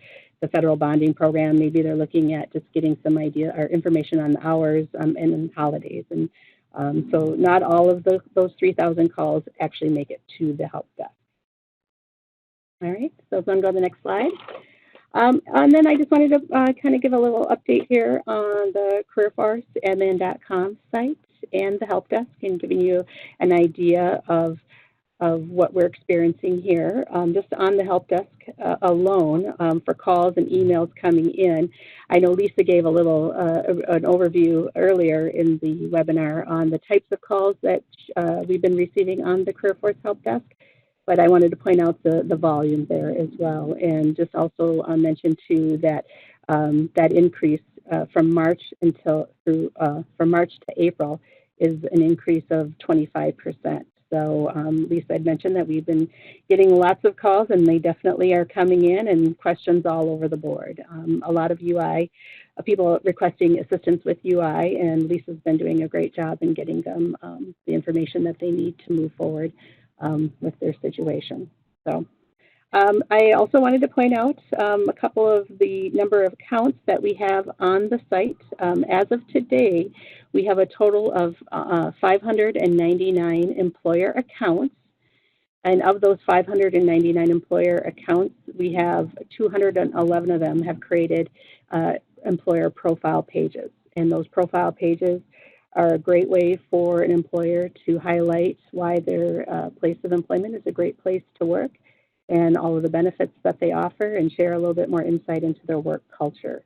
the federal bonding program. Maybe they're looking at just getting some idea or information on the hours and holidays. And so not all of those 3,000 calls actually make it to the help desk. All right, so I'm going to go to the next slide. And then I just wanted to kind of give a little update here on the CareerForceMN.com site and the help desk, and giving you an idea of what we're experiencing here. Just on the help desk alone, for calls and emails coming in, I know Lisa gave a little an overview earlier in the webinar on the types of calls that we've been receiving on the CareerForce help desk, but I wanted to point out the volume there as well, and just also mention too that that increase from March from March to April is an increase of 25%. So Lisa had mentioned that we've been getting lots of calls, and they definitely are coming in, and questions all over the board. A lot of UI, people requesting assistance with UI, and Lisa's been doing a great job in getting them the information that they need to move forward with their situation. So I also wanted to point out a couple of the number of accounts that we have on the site. As of today, we have a total of 599 employer accounts. And of those 599 employer accounts, we have 211 of them have created employer profile pages. And those profile pages are a great way for an employer to highlight why their place of employment is a great place to work, and all of the benefits that they offer, and share a little bit more insight into their work culture.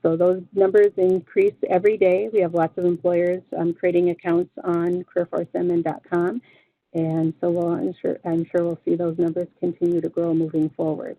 So those numbers increase every day. We have lots of employers creating accounts on CareerForceMN.com, and so I'm sure we'll see those numbers continue to grow moving forward.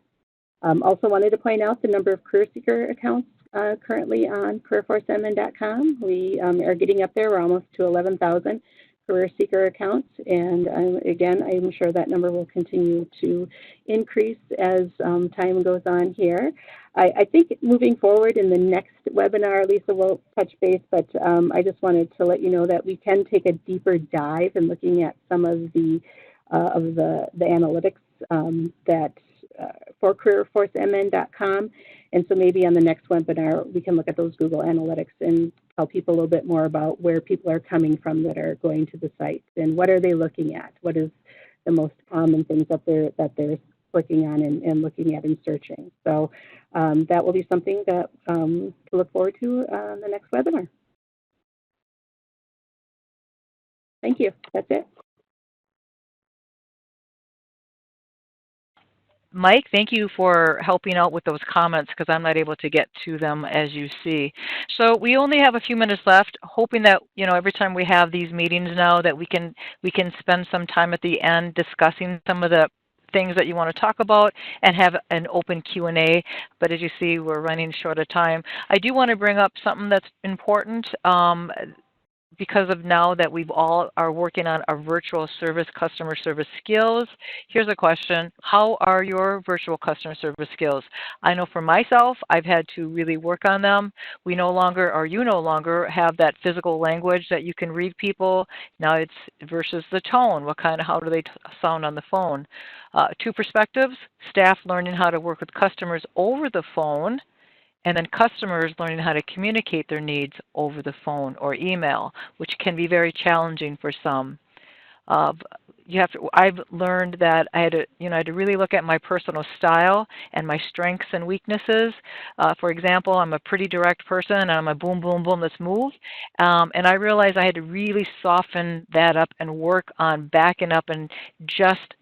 Also wanted to point out the number of career seeker accounts currently on CareerForceMN.com. We are getting up there. We're almost to 11,000 career seeker accounts, and again, I'm sure that number will continue to increase as time goes on here. I think moving forward in the next webinar, Lisa will touch base, but I just wanted to let you know that we can take a deeper dive in looking at some of the analytics that for CareerForceMN.com. And so maybe on the next webinar, we can look at those Google Analytics and tell people a little bit more about where people are coming from that are going to the site and what are they looking at? What is the most common things that they're clicking on and looking at and searching? So that will be something that to look forward to on the next webinar. Thank you. That's it. Mike, thank you for helping out with those comments because I'm not able to get to them as you see. So we only have a few minutes left, hoping that every time we have these meetings now that we can spend some time at the end discussing some of the things that you want to talk about and have an open Q&A. But as you see, we're running short of time. I do want to bring up something that's important. Because of now that we've all are working on our virtual service customer service skills, here's a question. How are your virtual customer service skills? I know for myself, I've had to really work on them. We no longer, or you no longer, have that physical language that you can read people. Now it's versus the tone. How do they sound on the phone? Two perspectives, staff learning how to work with customers over the phone, and then customers learning how to communicate their needs over the phone or email, which can be very challenging for some. I've learned that I had to really look at my personal style and my strengths and weaknesses. For example, I'm a pretty direct person, and I'm a boom, boom, boom, let's move. And I realized I had to really soften that up and work on backing up and just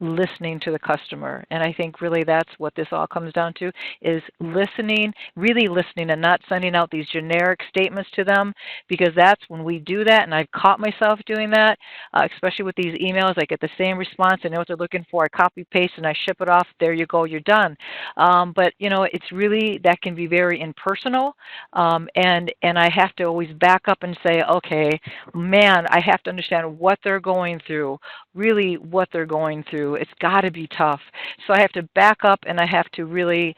listening to the customer. And I think really that's what this all comes down to, is listening, really listening, and not sending out these generic statements to them, because that's when we do that, and I've caught myself doing that, especially with these emails. I get the same response, I know what they're looking for, I copy paste and I ship it off, there you go, you're done. But it's really, that can be very impersonal, and I have to always back up and say, okay, man, I have to understand what they're going through, really what they're going through. It's got to be tough. So I have to back up, and I have to really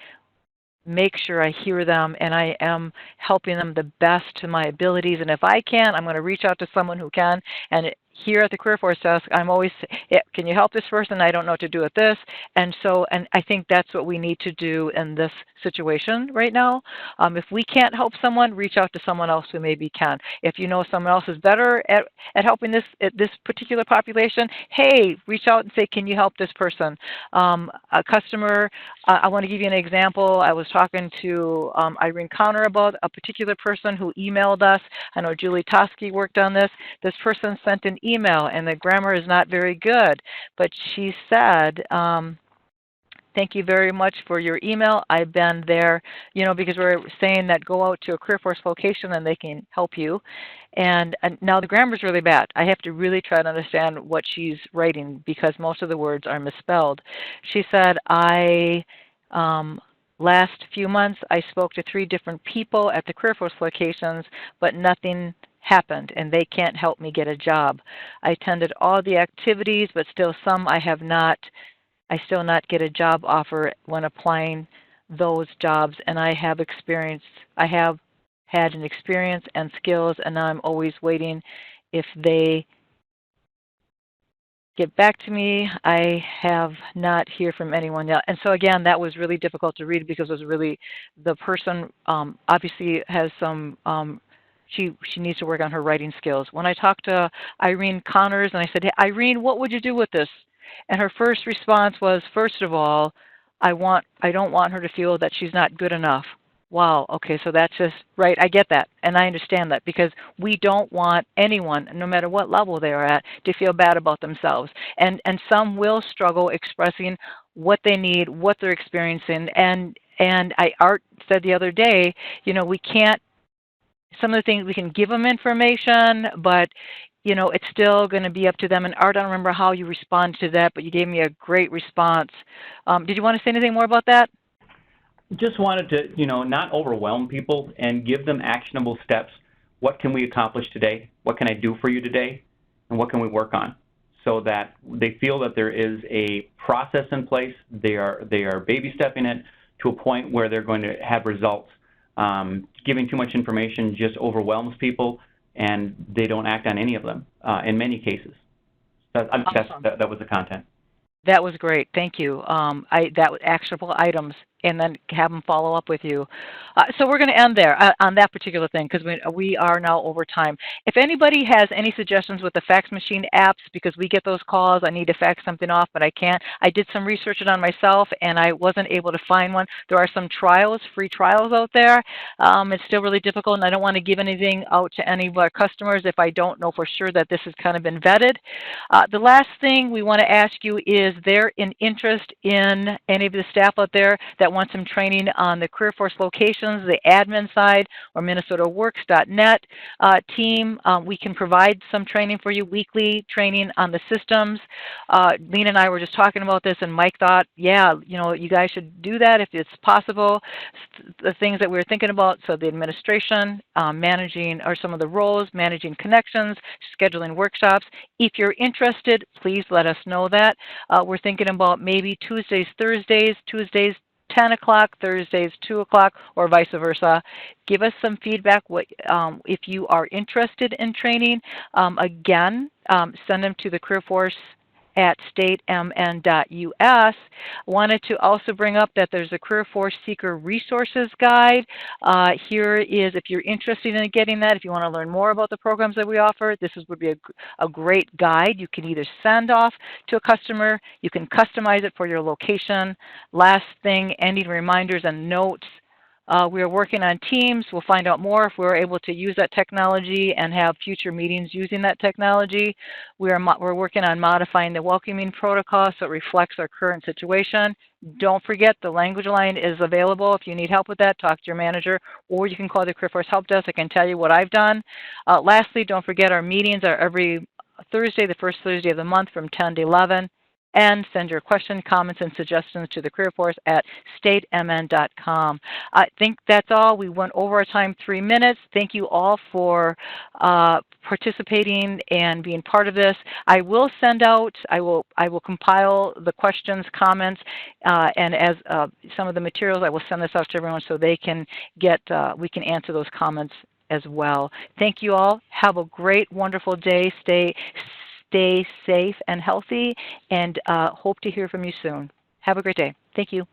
make sure I hear them and I am helping them the best to my abilities. And if I can, I'm going to reach out to someone who can. And here at the CareerForce desk, I'm always, can you help this person? I don't know what to do with this. And I think that's what we need to do in this situation right now. If we can't help someone, reach out to someone else who maybe can. If you know someone else is better at helping this particular population, hey, reach out and say, can you help this person? A customer, I want to give you an example. I was talking to Irene Connor about a particular person who emailed us. I know Julie Toski worked on this. This person sent an email, and the grammar is not very good, but she said, thank you very much for your email. I've been there, because we're saying that go out to a CareerForce location and they can help you. And now the grammar is really bad. I have to really try to understand what she's writing because most of the words are misspelled. She said, last few months I spoke to 3 different people at the CareerForce locations, but nothing happened, and they can't help me get a job. I attended all the activities, but still some I still not get a job offer when applying those jobs, and I have had an experience and skills, and I'm always waiting if they get back to me. I have not heard from anyone yet. And so again, that was really difficult to read because it was really, the person obviously has some, she needs to work on her writing skills. When I talked to Irene Connors and I said, hey, Irene, what would you do with this? And her first response was, first of all, I don't want her to feel that she's not good enough. Wow, okay, so that's just, right, I get that, and I understand that, because we don't want anyone, no matter what level they are at, to feel bad about themselves. And some will struggle expressing what they need, what they're experiencing, and Art said the other day, we can't, some of the things, we can give them information, but it's still going to be up to them. And Art, I don't remember how you responded to that, but you gave me a great response. Did you want to say anything more about that? just wanted to, not overwhelm people and give them actionable steps. What can we accomplish today? What can I do for you today? And what can we work on? So that they feel that there is a process in place. They are baby stepping it to a point where they're going to have results. Giving too much information just overwhelms people, and they don't act on any of them in many cases. Awesome. That was the content. That was great. Thank you. That was actionable items, and then have them follow up with you. So we're going to end there on that particular thing because we are now over time. If anybody has any suggestions with the fax machine apps, because we get those calls, I need to fax something off, but I can't. I did some research on myself, and I wasn't able to find one. There are some trials, free trials out there. It's still really difficult, and I don't want to give anything out to any of our customers if I don't know for sure that this has kind of been vetted. The last thing we want to ask you is there an interest in any of the staff out there that want some training on the CareerForce locations, the admin side, or MinnesotaWorks.net team? We can provide some training for you, weekly training on the systems. Lena and I were just talking about this, and Mike thought, yeah, you guys should do that if it's possible. The things that we were thinking about, so the administration, managing, or some of the roles, managing connections, scheduling workshops. If you're interested, please let us know that. We're thinking about maybe Tuesdays, Thursdays, 10 o'clock, Thursdays 2 o'clock, or vice versa. Give us some feedback if you are interested in training. Again, send them to the CareerForce at statemn.us. Wanted to also bring up that there's a CareerForce Seeker Resources Guide. Here is, if you're interested in getting that, if you want to learn more about the programs that we offer, this would be a great guide. You can either send off to a customer, you can customize it for your location. Last thing, ending reminders and notes. We are working on Teams. We'll find out more if we're able to use that technology and have future meetings using that technology. We're working on modifying the welcoming protocol so it reflects our current situation. Don't forget the language line is available. If you need help with that, talk to your manager, or you can call the CareerForce Help Desk. I can tell you what I've done. Lastly, don't forget our meetings are every Thursday, the first Thursday of the month from 10 to 11. And send your questions, comments, and suggestions to the CareerForce at statemn.com. I think that's all. We went over our time 3 minutes. Thank you all for participating and being part of this. I will send out, I will compile the questions, comments, and as some of the materials, I will send this out to everyone so they can get, we can answer those comments as well. Thank you all. Have a great, wonderful day. Stay safe and healthy, and hope to hear from you soon. Have a great day. Thank you.